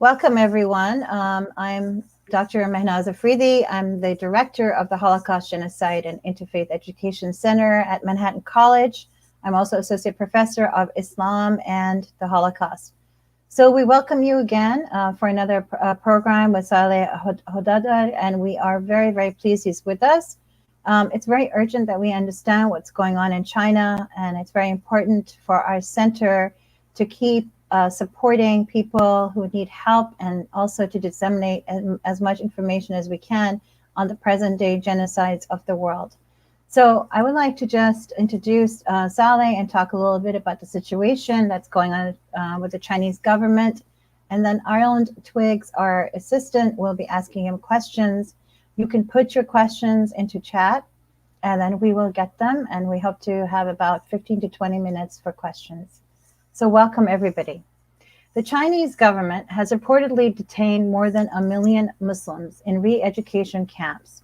Welcome, everyone. I'm Dr. Mehnaz Afridi. I'm the director of the Holocaust, Genocide, and Interfaith Education Center at Manhattan College. I'm also associate professor of Islam and the Holocaust. So we welcome you again for another program with Salih Hudayar, and we are very, very pleased he's with us. It's very urgent that we understand what's going on in China, and it's very important for our center to keep supporting people who need help and also to disseminate as much information as we can on the present day genocides of the world. So I would like to just introduce Saleh and talk a little bit about the situation that's going on with the Chinese government. And then Ireland Twiggs, our assistant, will be asking him questions. You can put your questions into chat and then we will get them. And we hope to have about 15 to 20 minutes for questions. So welcome, everybody. The Chinese government has reportedly detained more than 1 million Muslims in re-education camps.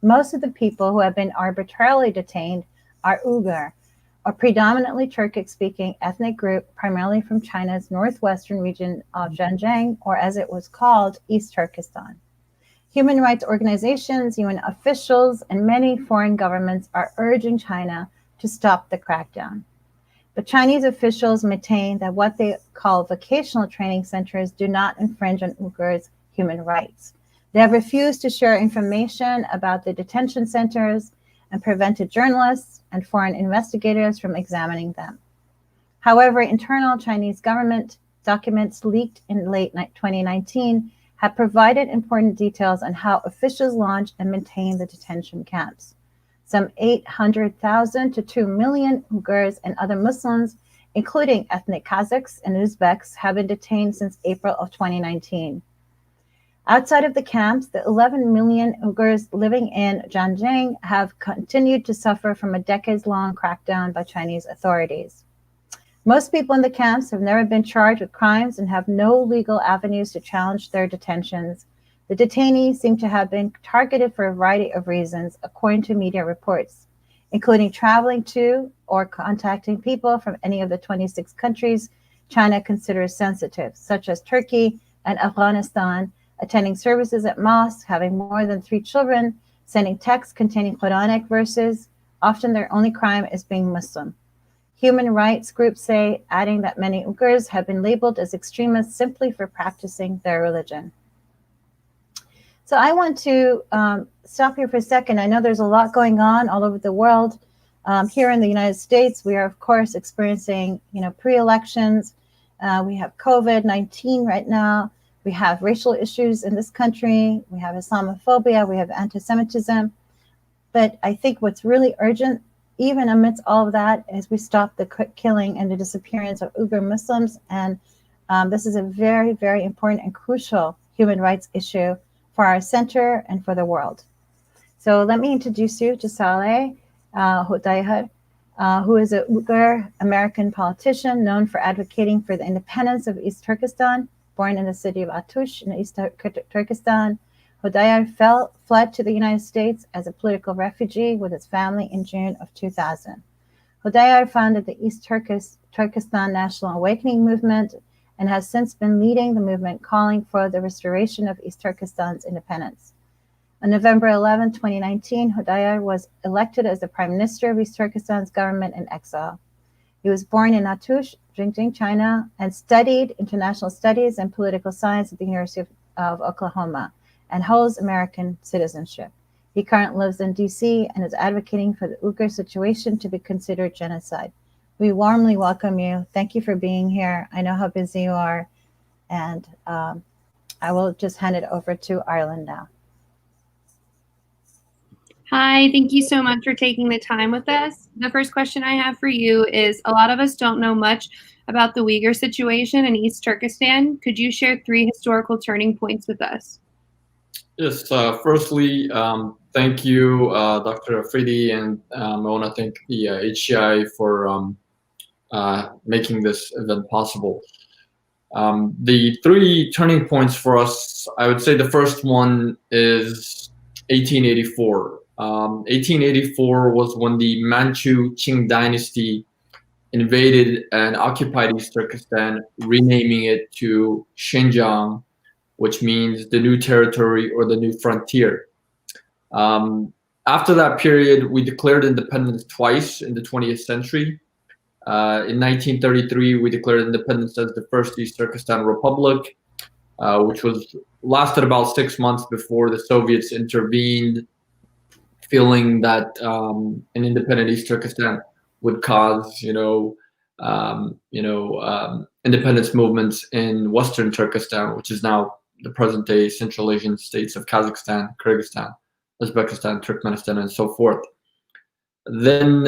Most of the people who have been arbitrarily detained are Uyghur, a predominantly Turkic-speaking ethnic group primarily from China's northwestern region of Xinjiang, or as it was called, East Turkestan. Human rights organizations, UN officials, and many foreign governments are urging China to stop the crackdown. But Chinese officials maintain that what they call vocational training centers do not infringe on Uyghurs' human rights. They have refused to share information about the detention centers and prevented journalists and foreign investigators from examining them. However, internal Chinese government documents leaked in late 2019 have provided important details on how officials launch and maintain the detention camps. Some 800,000 to 2 million Uyghurs and other Muslims, including ethnic Kazakhs and Uzbeks, have been detained since April of 2019. Outside of the camps, the 11 million Uyghurs living in Xinjiang have continued to suffer from a decades-long crackdown by Chinese authorities. Most people in the camps have never been charged with crimes and have no legal avenues to challenge their detentions. The detainees seem to have been targeted for a variety of reasons, according to media reports, including traveling to or contacting people from any of the 26 countries China considers sensitive, such as Turkey and Afghanistan, attending services at mosques, having more than 3 children, sending texts containing Quranic verses. Often their only crime is being Muslim. Human rights groups say, adding that many Uyghurs have been labeled as extremists simply for practicing their religion. So I want to stop here for a second. I know there's a lot going on all over the world. Here in the United States, we are, of course, experiencing, pre-elections. We have COVID-19 right now. We have racial issues in this country. We have Islamophobia. We have anti-Semitism. But I think what's really urgent, even amidst all of that, is we stop the killing and the disappearance of Uyghur Muslims. And this is a very, very important and crucial human rights issue for our center and for the world. So let me introduce you to Saleh Hudayar, who is a Uyghur American politician known for advocating for the independence of East Turkestan. Born in the city of Atush in East Turkestan, Hudayar fled to the United States as a political refugee with his family in June of 2000. Hudayar founded the East Turkestan National Awakening Movement and has since been leading the movement calling for the restoration of East Turkestan's independence. On November 11, 2019, Hudayar was elected as the Prime Minister of East Turkestan's government in exile. He was born in Atush, Xinjiang, China, and studied international studies and political science at the University of Oklahoma and holds American citizenship. He currently lives in DC and is advocating for the Uyghur situation to be considered genocide. We warmly welcome you. Thank you for being here. I know how busy you are, and I will just hand it over to Ireland now. Hi, thank you so much for taking the time with us. The first question I have for you is, a lot of us don't know much about the Uyghur situation in East Turkestan. Could you share 3 historical turning points with us? Yes, firstly, thank you, Dr. Afridi, and I want to thank the HCI for making this event possible. The 3 turning points for us, I would say the first one is 1884. 1884 was when the Manchu Qing dynasty invaded and occupied East Turkestan, renaming it to Xinjiang which means the new territory or the new frontier. After that period, we declared independence twice in the 20th century. In 1933, we declared independence as the first East Turkestan Republic, which lasted about 6 months before the Soviets intervened, feeling that an independent East Turkestan would cause, independence movements in Western Turkestan, which is now the present-day Central Asian states of Kazakhstan, Kyrgyzstan, Uzbekistan, Turkmenistan, and so forth. Then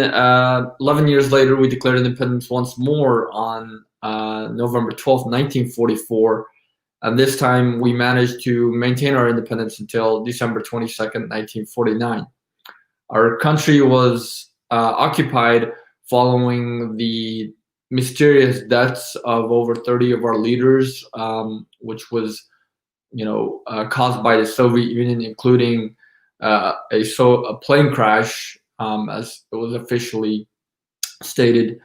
11 years later, we declared independence once more on November 12th, 1944. And this time we managed to maintain our independence until December 22nd, 1949. Our country was occupied following the mysterious deaths of over 30 of our leaders, which was, caused by the Soviet Union, including a plane crash, as it was officially stated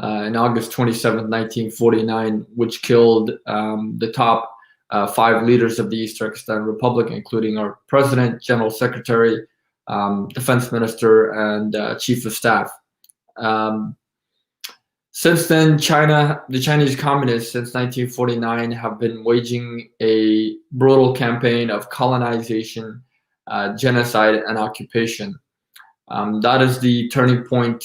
in August 27, 1949, which killed the top 5 leaders of the East Turkestan Republic, including our president, general secretary, defense minister, and chief of staff. Since then, the Chinese communists, since 1949, have been waging a brutal campaign of colonization, genocide, and occupation. That is the turning point.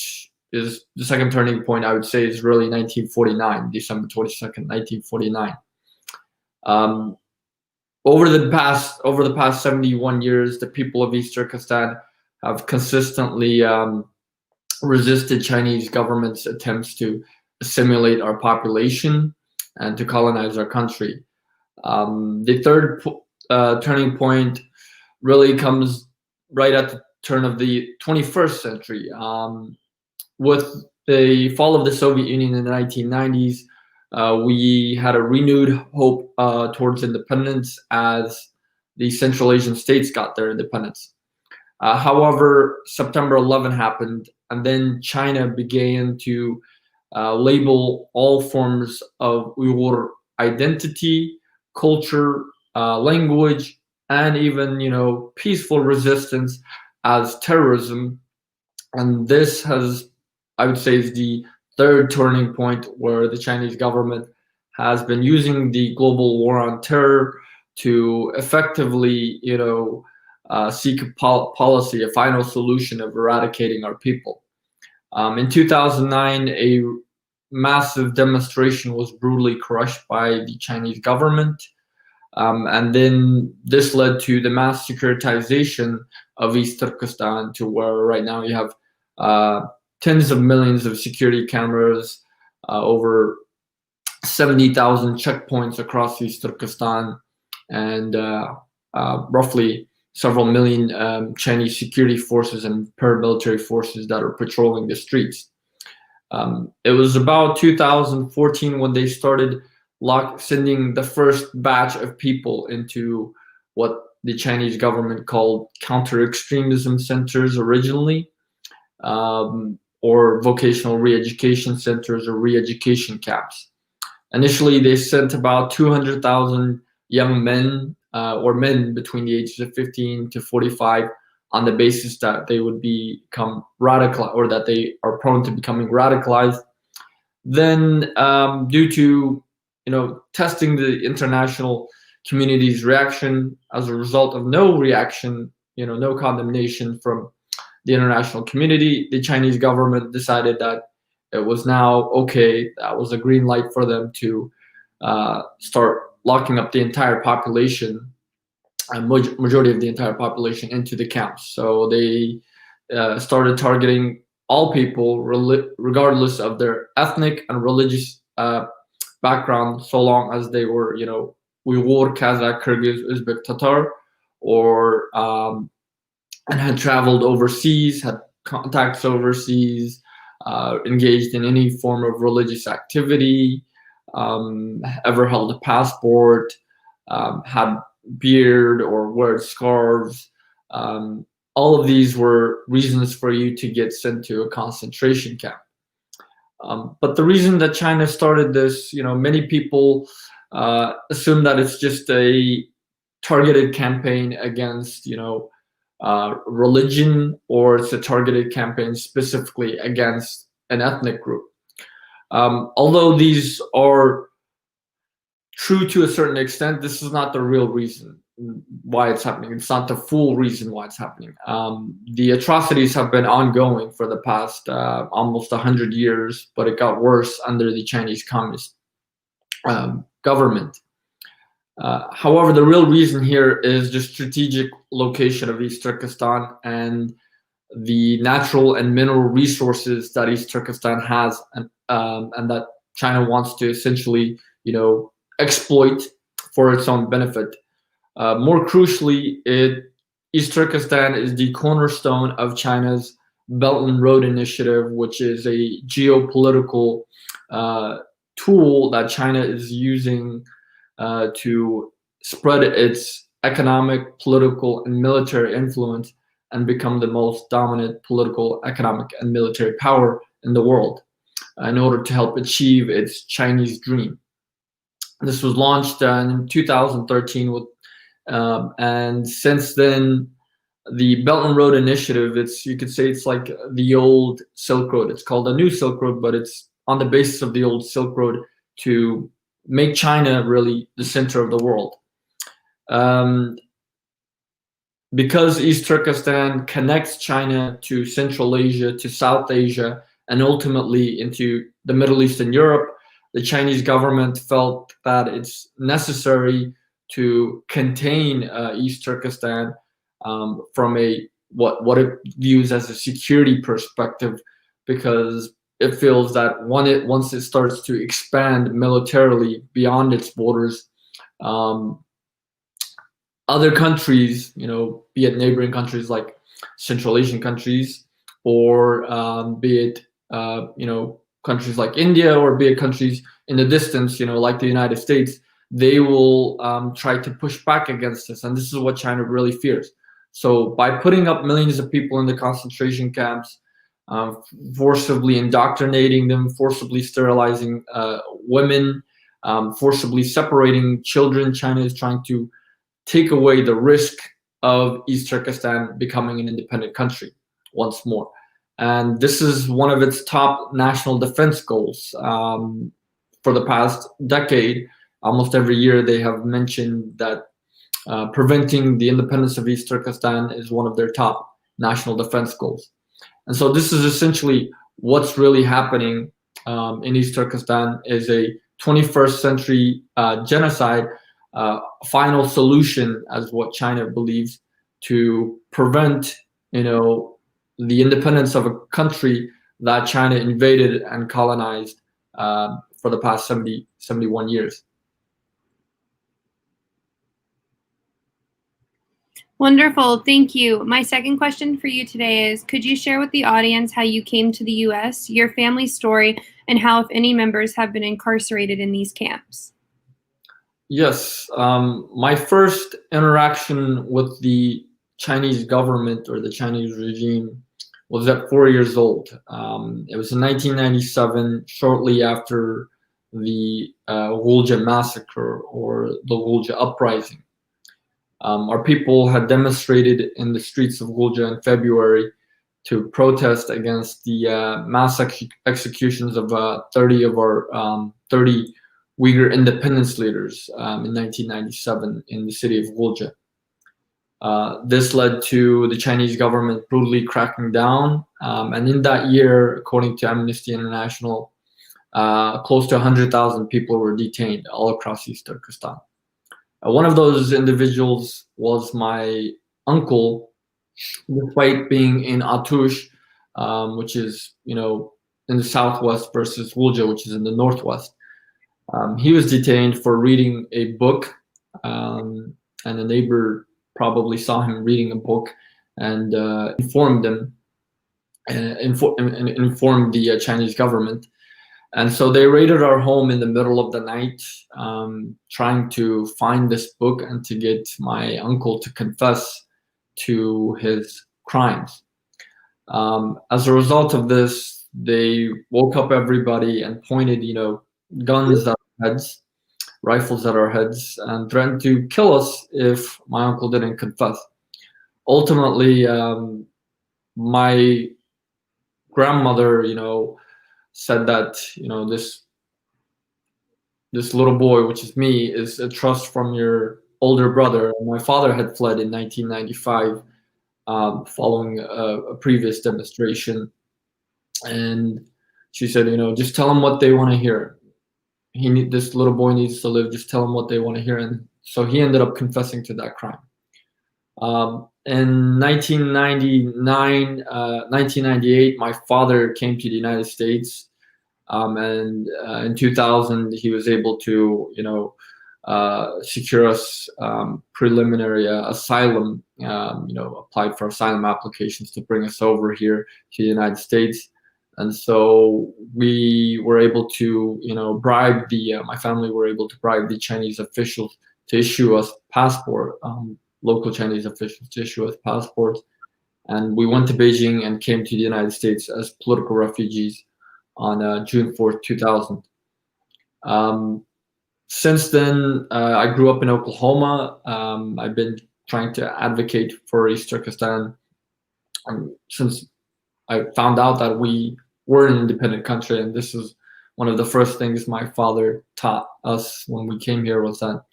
Is the second turning point, I would say, is really 1949, December 22nd, 1949. Over the past 71 years, the people of East Turkestan have consistently resisted Chinese government's attempts to assimilate our population and to colonize our country. The third turning point really comes right at the turn of the 21st century. With the fall of the Soviet Union in the 1990s, we had a renewed hope towards independence as the Central Asian states got their independence. However, September 11 happened, and then China began to label all forms of Uyghur identity, culture, language, and even peaceful resistance as terrorism. And this has, I would say, is the third turning point, where the Chinese government has been using the global war on terror to effectively, seek a policy, a final solution of eradicating our people. In 2009, a massive demonstration was brutally crushed by the Chinese government. And then this led to the mass securitization of East Turkestan, to where right now you have tens of millions of security cameras, over 70,000 checkpoints across East Turkestan, and roughly several million Chinese security forces and paramilitary forces that are patrolling the streets. It was about 2014 when they started sending the first batch of people into what the Chinese government called counter-extremism centers originally, or vocational re-education centers or re-education camps. Initially, they sent about 200,000 young men or men between the ages of 15 to 45 on the basis that they would become radical, or that they are prone to becoming radicalized. Then, due to testing the international community's reaction, as a result of no reaction, no condemnation from the international community, the Chinese government decided that it was now okay. That was a green light for them to start locking up the entire population, and majority of the entire population, into the camps. So they started targeting all people, regardless of their ethnic and religious background, so long as they were, Uyghur, Kazakh, Kyrgyz, Uzbek, Tatar, or and had traveled overseas, had contacts overseas, engaged in any form of religious activity, ever held a passport, had beard or wore scarves. All of these were reasons for you to get sent to a concentration camp. But the reason that China started this, many people assume that it's just a targeted campaign against, religion, or it's a targeted campaign specifically against an ethnic group. Although these are true to a certain extent, this is not the real reason why it's happening. It's not the full reason why it's happening. The atrocities have been ongoing for the past almost 100 years, but it got worse under the Chinese Communist government. However, the real reason here is the strategic location of East Turkestan and the natural and mineral resources that East Turkestan has, and that China wants to essentially, exploit for its own benefit. More crucially, East Turkestan is the cornerstone of China's Belt and Road Initiative, which is a geopolitical tool that China is using to spread its economic, political, and military influence and become the most dominant political, economic, and military power in the world in order to help achieve its Chinese dream. This was launched in 2013 and since then, the Belt and Road Initiative, you could say it's like the old Silk Road. It's called the New Silk Road, but it's on the basis of the old Silk Road to make China really the center of the world. Because East Turkestan connects China to Central Asia, to South Asia, and ultimately into the Middle East and Europe, the Chinese government felt that it's necessary to contain East Turkestan from what it views as a security perspective, because it feels that once it starts to expand militarily beyond its borders, other countries, be it neighboring countries like Central Asian countries, or be it countries like India, or be it countries in the distance, like the United States, they will try to push back against this. And this is what China really fears. So by putting up millions of people in the concentration camps, forcibly indoctrinating them, forcibly sterilizing women, forcibly separating children, China is trying to take away the risk of East Turkestan becoming an independent country once more. And this is one of its top national defense goals. For the past decade, almost every year they have mentioned that preventing the independence of East Turkestan is one of their top national defense goals. And so this is essentially what's really happening in East Turkestan, is a 21st century genocide, final solution, as what China believes, to prevent, the independence of a country that China invaded and colonized for the past 71 years. Wonderful, thank you. My second question for you today is, could you share with the audience how you came to the US, your family story, and how, if any, members have been incarcerated in these camps? Yes, my first interaction with the Chinese government or the Chinese regime was at 4 years old. It was in 1997, shortly after the Gulja massacre, or the Gulja uprising. Our people had demonstrated in the streets of Gulja in February to protest against the mass executions of 30 of our 30 Uyghur independence leaders in 1997 in the city of Gulja. This led to the Chinese government brutally cracking down, and in that year, according to Amnesty International, close to 100,000 people were detained all across East Turkestan. One of those individuals was my uncle, despite being in Atush, which is, in the southwest, versus Gulja, which is in the northwest. He was detained for reading a book, and a neighbor probably saw him reading a book and informed them, informed the Chinese government. And so they raided our home in the middle of the night, trying to find this book and to get my uncle to confess to his crimes. As a result of this, they woke up everybody and pointed, guns at our heads, rifles at our heads and threatened to kill us if my uncle didn't confess. Ultimately, my grandmother, said that, this little boy, which is me, is a trust from your older brother. My father had fled in 1995, following a previous demonstration, and she said, just tell him what they want to hear. This little boy needs to live. Just tell him what they want to hear. And so he ended up confessing to that crime. In 1998, my father came to the United States, and in 2000 he was able to, secure us preliminary asylum. Applied for asylum applications to bring us over here to the United States. And so we were able to, bribe my family were able to bribe the Chinese officials to issue us passport, local Chinese officials to issue us passports. And we went to Beijing and came to the United States as political refugees on June 4th, 2000. Since then, I grew up in Oklahoma. I've been trying to advocate for East Turkestan since I found out that we were an independent country, and this is one of the first things my father taught us when we came here was that,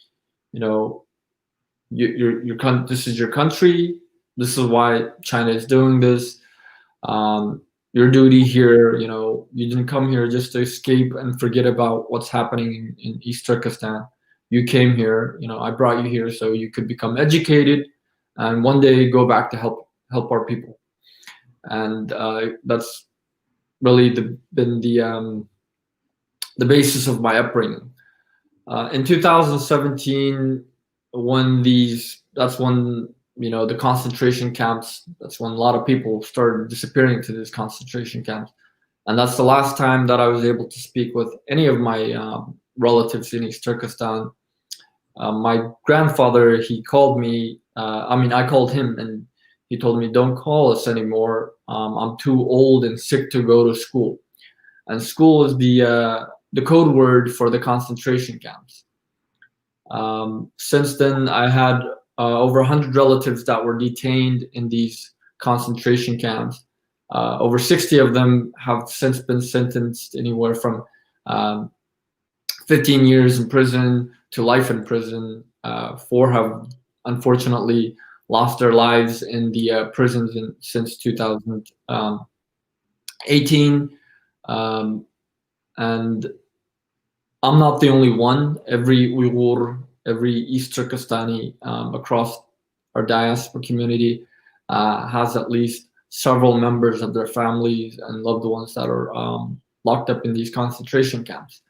this is your country. This is why China is doing this. Your duty here, you didn't come here just to escape and forget about what's happening in East Turkestan. You came here, I brought you here so you could become educated and one day go back to help our people. And that's really been the basis of my upbringing. In 2017, that's when the concentration camps, that's when a lot of people started disappearing to these concentration camps. And that's the last time that I was able to speak with any of my relatives in East Turkestan. My grandfather, he called me, I called him, and he told me, don't call us anymore. I'm too old and sick to go to school. And school is the code word for the concentration camps. Since then, I had over 100 relatives that were detained in these concentration camps. Over 60 of them have since been sentenced anywhere from 15 years in prison to life in prison. 4 have unfortunately lost their lives in the prisons since 2018. And I'm not the only one. Every Uyghur, every East Turkestani across our diaspora community has at least several members of their families and loved ones that are locked up in these concentration camps.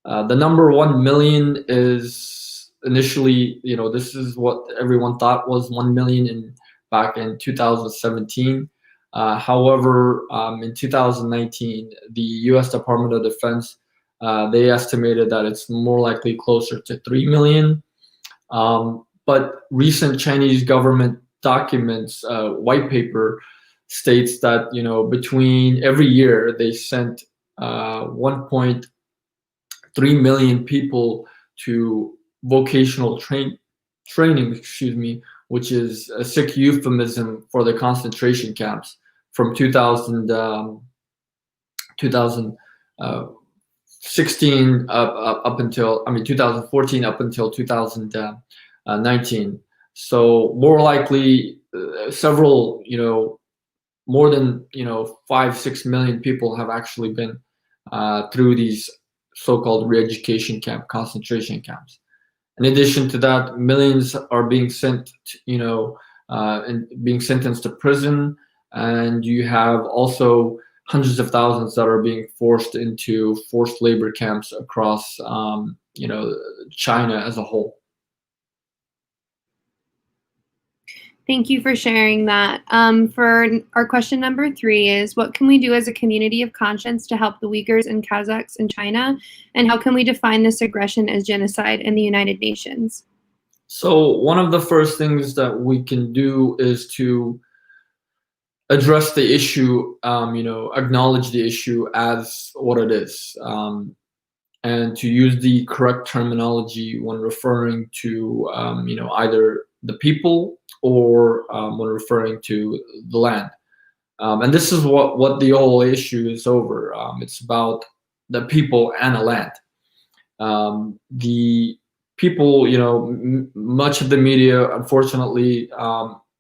The number 1 million is initially, this is what everyone thought was 1 million back in 2017. However, in 2019, the U.S. Department of Defense, they estimated that it's more likely closer to 3 million. But recent Chinese government documents, white paper, states that between every year they sent 1.3 million people to vocational training, which is a sick euphemism for the concentration camps from 2016 up until 2014 up until 2019. So more likely, several, more than 5-6 million people have actually been through these so-called re-education camp, concentration camps. In addition to that, millions are being sent, and being sentenced to prison, and you have also hundreds of thousands that are being forced into forced labor camps across, China as a whole. Thank you for sharing that. For our question number 3 is, what can we do as a community of conscience to help the Uyghurs and Kazakhs in China? And how can we define this aggression as genocide in the United Nations? So one of the first things that we can do is to address the issue, acknowledge the issue as what it is. and to use the correct terminology when referring to either the people or when referring to the land. And this is what the whole issue is over. It's about the people and the land. The people, much of the media, unfortunately,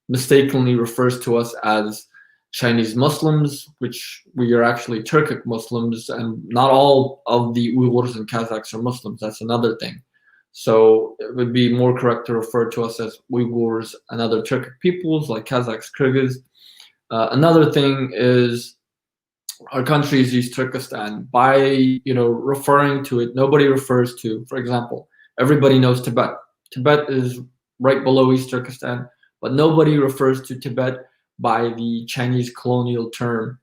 mistakenly refers to us as Chinese Muslims, which we are actually Turkic Muslims, and not all of the Uyghurs and Kazakhs are Muslims. That's another thing. So it would be more correct to refer to us as Uyghurs and other Turkic peoples like Kazakhs, Kyrgyz. Another thing is our country is East Turkestan. By referring to it, nobody refers to, for example, everybody knows Tibet. Tibet is right below East Turkestan, but nobody refers to Tibet by the Chinese colonial term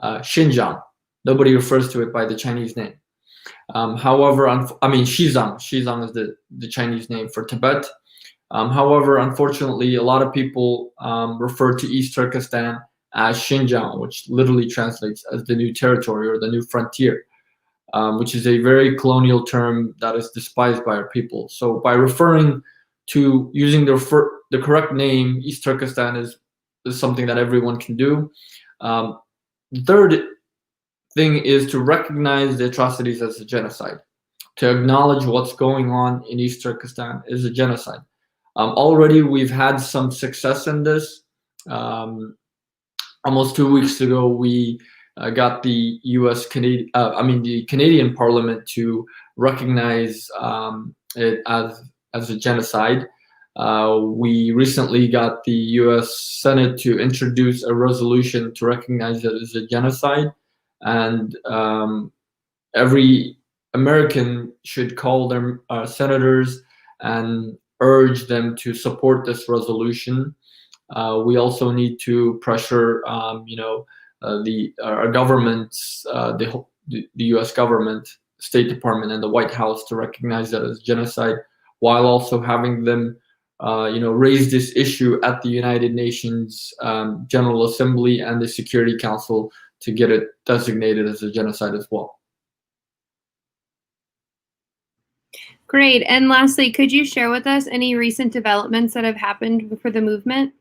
Xinjiang. Nobody refers to it by the Chinese name. However, Xizang. Xizang is the Chinese name for Tibet. However, unfortunately, a lot of people refer to East Turkestan as Xinjiang, which literally translates as the new territory or the new frontier, which is a very colonial term that is despised by our people. So by referring to using the correct name, East Turkestan is something that everyone can do. The third thing is to recognize the atrocities as a genocide. To acknowledge what's going on in East Turkestan is a genocide. Already we've had some success in this. Almost 2 weeks ago, we got the the Canadian Parliament to recognize it as a genocide. We recently got the U.S. Senate to introduce a resolution to recognize it as a genocide, and every American should call their senators and urge them to support this resolution. We also need to pressure, our governments, the U.S. government, State Department, and the White House to recognize that as genocide, while also having them, raise this issue at the United Nations General Assembly and the Security Council to get it designated as a genocide as well. Great. And lastly, could you share with us any recent developments that have happened for the movement?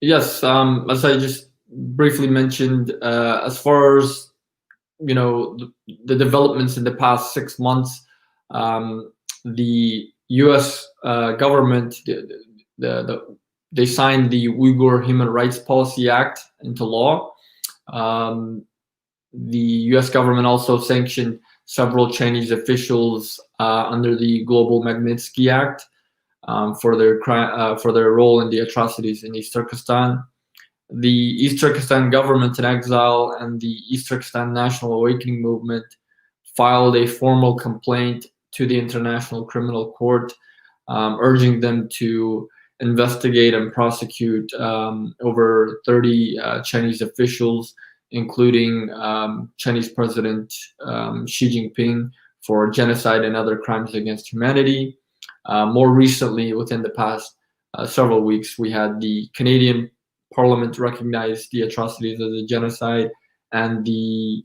Yes, as I just briefly mentioned, as far as the developments in the past 6 months, the U.S. government they signed the Uyghur Human Rights Policy Act into law. The U.S. government also sanctioned several Chinese officials under the Global Magnitsky Act. For their role in the atrocities in East Turkestan. The East Turkestan government in exile and the East Turkestan National Awakening Movement filed a formal complaint to the International Criminal Court, urging them to investigate and prosecute over 30 Chinese officials, including Chinese President Xi Jinping, for genocide and other crimes against humanity. More recently, within the past several weeks, we had the Canadian Parliament recognize the atrocities as a genocide, and the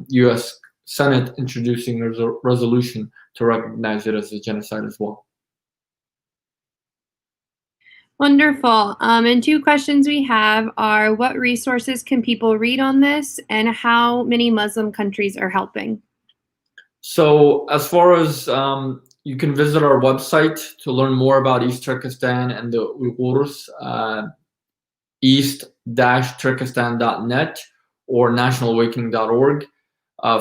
U.S. Senate introducing a resolution to recognize it as a genocide as well. Wonderful. And 2 questions we have are, what resources can people read on this, and how many Muslim countries are helping? So as far as you can visit our website to learn more about East Turkestan and the Uyghurs, east-turkestan.net or nationalawakening.org.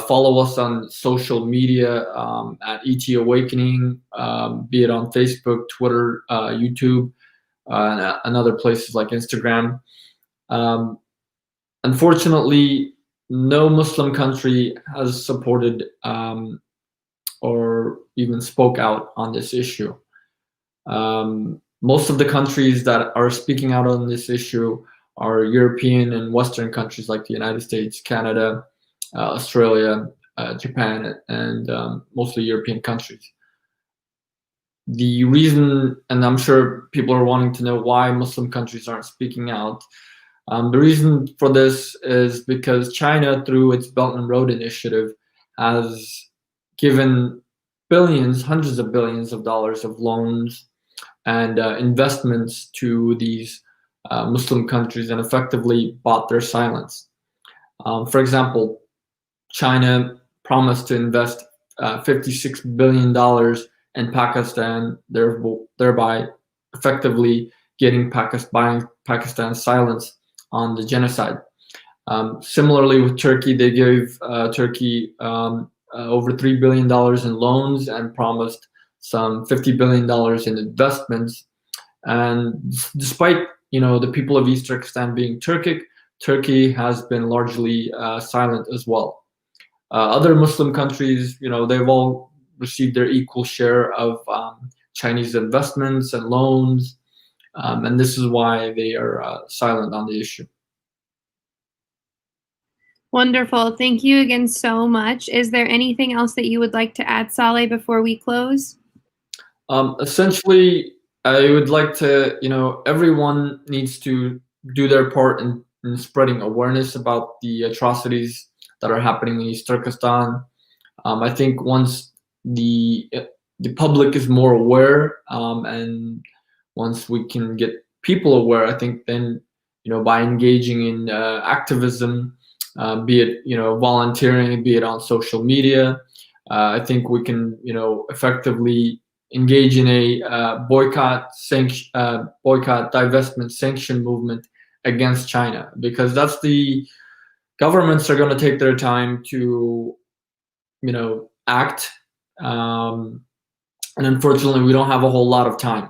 Follow us on social media at ET Awakening, be it on Facebook, Twitter, YouTube, and other places like Instagram. Unfortunately, no Muslim country has supported or even spoke out on this issue. Most of the countries that are speaking out on this issue are European and Western countries like the United States, Canada, Australia, Japan, and mostly European countries. The reason, and I'm sure people are wanting to know why Muslim countries aren't speaking out, the reason for this is because China, through its Belt and Road Initiative, has given billions, hundreds of billions of dollars of loans and investments to these Muslim countries and effectively bought their silence. For example, China promised to invest $56 billion in Pakistan, thereby effectively getting Pakistan's silence on the genocide. Similarly, with Turkey, they gave Turkey over $3 billion in loans and promised some $50 billion in investments. And despite the people of East Turkestan being Turkic, Turkey has been largely silent as well. Other Muslim countries, they've all received their equal share of Chinese investments and loans, and this is why they are silent on the issue. Wonderful. Thank you again so much. Is there anything else that you would like to add, Salih, before we close? Essentially, I would like to, everyone needs to do their part in spreading awareness about the atrocities that are happening in East Turkestan. I think once the public is more aware, and once we can get people aware, I think then, by engaging in activism, be it volunteering, be it on social media, I think we can effectively engage in a boycott, divestment, sanction movement against China, because that's the governments are going to take their time to act, and unfortunately we don't have a whole lot of time.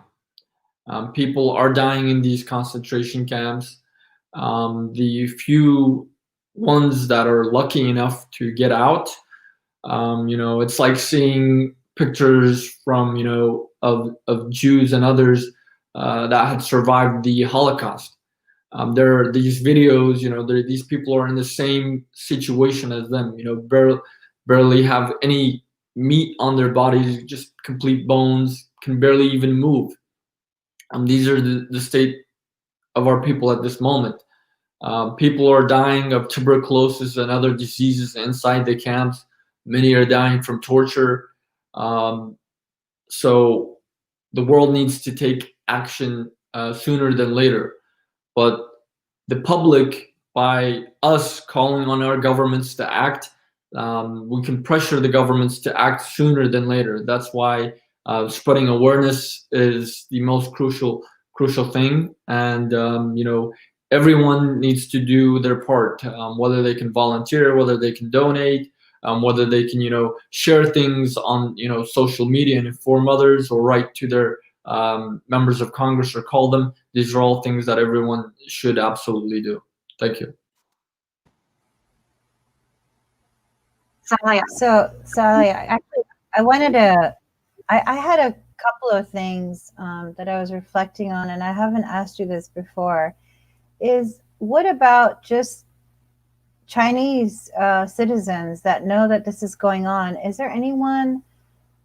People are dying in these concentration camps. The few ones that are lucky enough to get out, it's like seeing pictures from of Jews and others that had survived the Holocaust. There are these videos, these people are in the same situation as them, barely have any meat on their bodies, just complete bones, can barely even move. These are the state of our people at this moment. People are dying of tuberculosis and other diseases inside the camps. Many are dying from torture. So the world needs to take action sooner than later. But the public, by us calling on our governments to act, we can pressure the governments to act sooner than later. That's why spreading awareness is the most crucial thing. And everyone needs to do their part, whether they can volunteer, whether they can donate, whether they can share things on social media and inform others, or write to their members of Congress or call them. These are all things that everyone should absolutely do. Thank you. So Salih, actually, I had a couple of things that I was reflecting on, and I haven't asked you this before. What about just Chinese citizens that know that this is going on? Is there anyone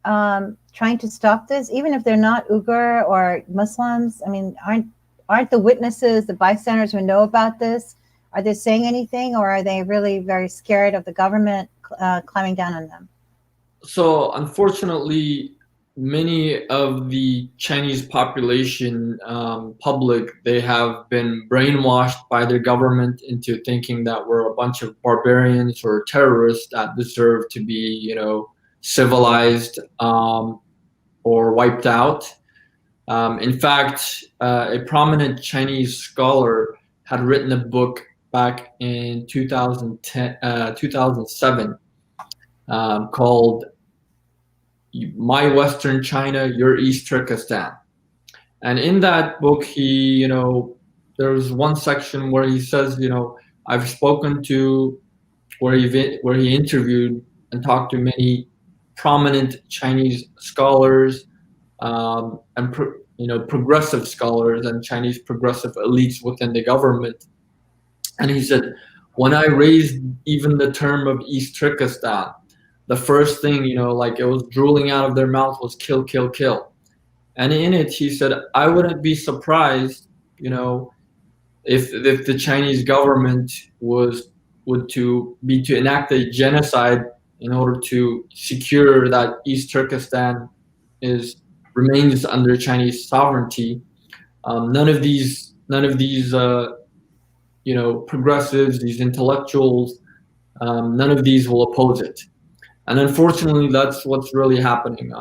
trying to stop this, even if they're not Uyghur or Muslims? I mean, aren't the witnesses, the bystanders who know about this, are they saying anything, or are they really very scared of the government climbing down on them? So unfortunately, many of the Chinese population, public, they have been brainwashed by their government into thinking that we're a bunch of barbarians or terrorists that deserve to be, civilized or wiped out. In fact, a prominent Chinese scholar had written a book back in 2007 called My Western China, Your East Turkestan. And in that book, he, there was one section where he says, I've spoken to, where he interviewed and talked to many prominent Chinese scholars, and progressive scholars and Chinese progressive elites within the government. And he said, when I raised even the term of East Turkestan, the first thing, like it was drooling out of their mouth was kill, kill, kill. And in it, he said, I wouldn't be surprised, if the Chinese government would to enact a genocide in order to secure that East Turkestan remains under Chinese sovereignty. None of these progressives, these intellectuals, none of these will oppose it. And unfortunately, that's what's really happening.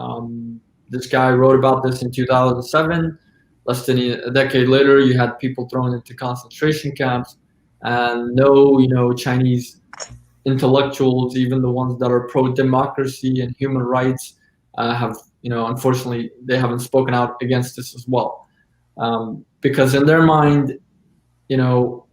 This guy wrote about this in 2007. Less than a decade later, you had people thrown into concentration camps, and no, Chinese intellectuals, even the ones that are pro-democracy and human rights, have, unfortunately, they haven't spoken out against this as well, because in their mind, to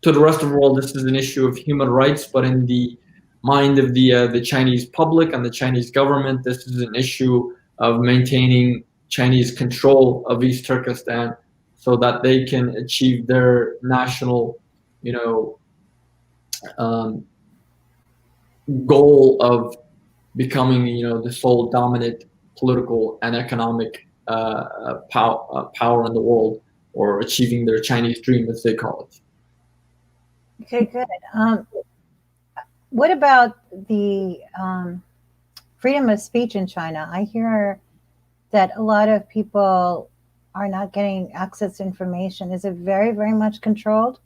the rest of the world, this is an issue of human rights, but in the mind of the Chinese public and the Chinese government, this is an issue of maintaining Chinese control of East Turkestan so that they can achieve their national, goal of becoming, the sole dominant political and economic power in the world, or achieving their Chinese dream, as they call it. Okay, good. What about the freedom of speech in China? I hear that a lot of people are not getting access to information. Is it very, very much controlled?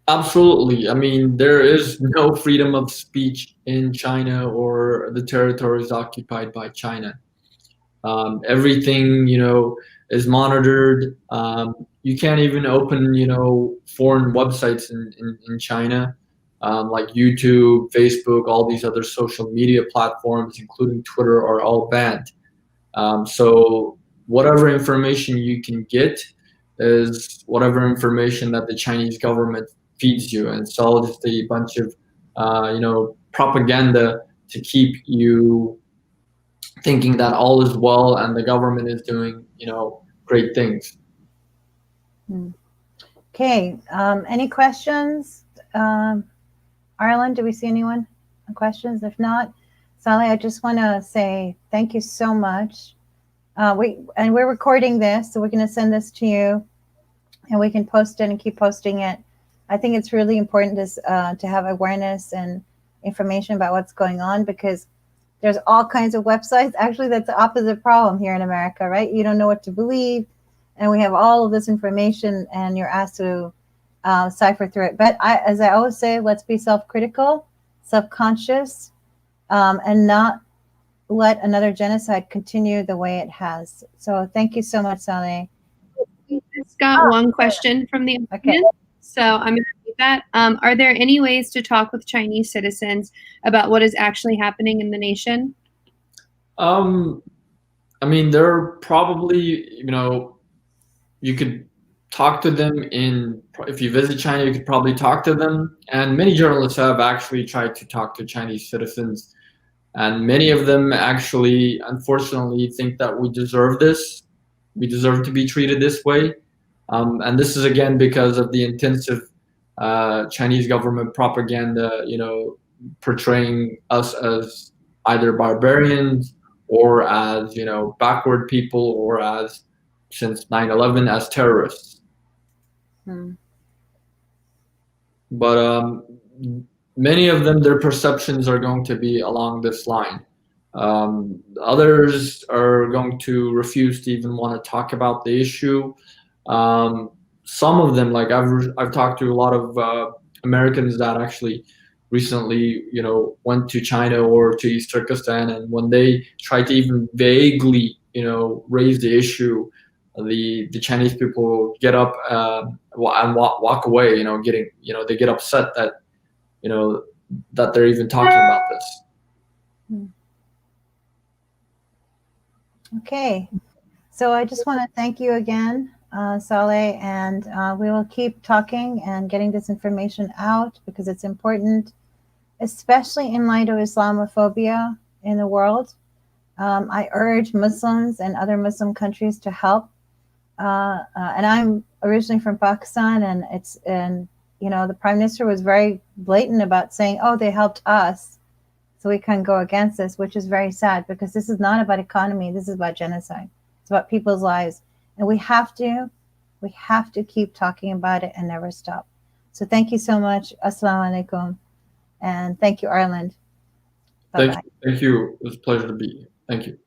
Absolutely. I mean, there is no freedom of speech in China or the territories occupied by China. Everything, is monitored. You can't even open, foreign websites in China, like YouTube, Facebook, all these other social media platforms, including Twitter, are all banned. So whatever information you can get is whatever information that the Chinese government feeds you, and it's all just a bunch of, propaganda to keep you thinking that all is well and the government is doing, great things. Okay. Any questions? Ireland, do we see anyone? Questions? If not, Salih, I just want to say thank you so much. We're recording this, so we're going to send this to you, and we can post it and keep posting it. I think it's really important to have awareness and information about what's going on, because there's all kinds of websites. Actually, that's the opposite problem here in America, right? You don't know what to believe, and we have all of this information, and you're asked to cipher through it. But as I always say, let's be self-critical, self-conscious, and not let another genocide continue the way it has. So thank you so much, Salih. We just got one question from the audience, okay. So I'm going to read that. Are there any ways to talk with Chinese citizens about what is actually happening in the nation? I mean, there are probably, you could talk to them if you visit China, you could probably talk to them. And many journalists have actually tried to talk to Chinese citizens. And many of them actually, unfortunately, think that we deserve this. We deserve to be treated this way. And this is, again, because of the intensive Chinese government propaganda, portraying us as either barbarians or as, backward people, or as, since 9/11, as terrorists. But many of them, their perceptions are going to be along this line. Others are going to refuse to even want to talk about the issue. Some of them, like I've talked to a lot of Americans that actually recently, went to China or to East Turkestan, and when they try to even vaguely, raise the issue, the Chinese people get up and walk away. They get upset that that they're even talking about this. Okay, so I just want to thank you again, Salih, and we will keep talking and getting this information out, because it's important, especially in light of Islamophobia in the world. I urge Muslims and other Muslim countries to help. And I'm originally from Pakistan, and the Prime Minister was very blatant about saying, oh, they helped us, so we can't go against this, which is very sad, because this is not about economy. This is about genocide. It's about people's lives. And we have to keep talking about it and never stop. So thank you so much. Assalamu alaikum. And thank you, Ireland. Bye-bye. Thank you. It was a pleasure to be here. Thank you.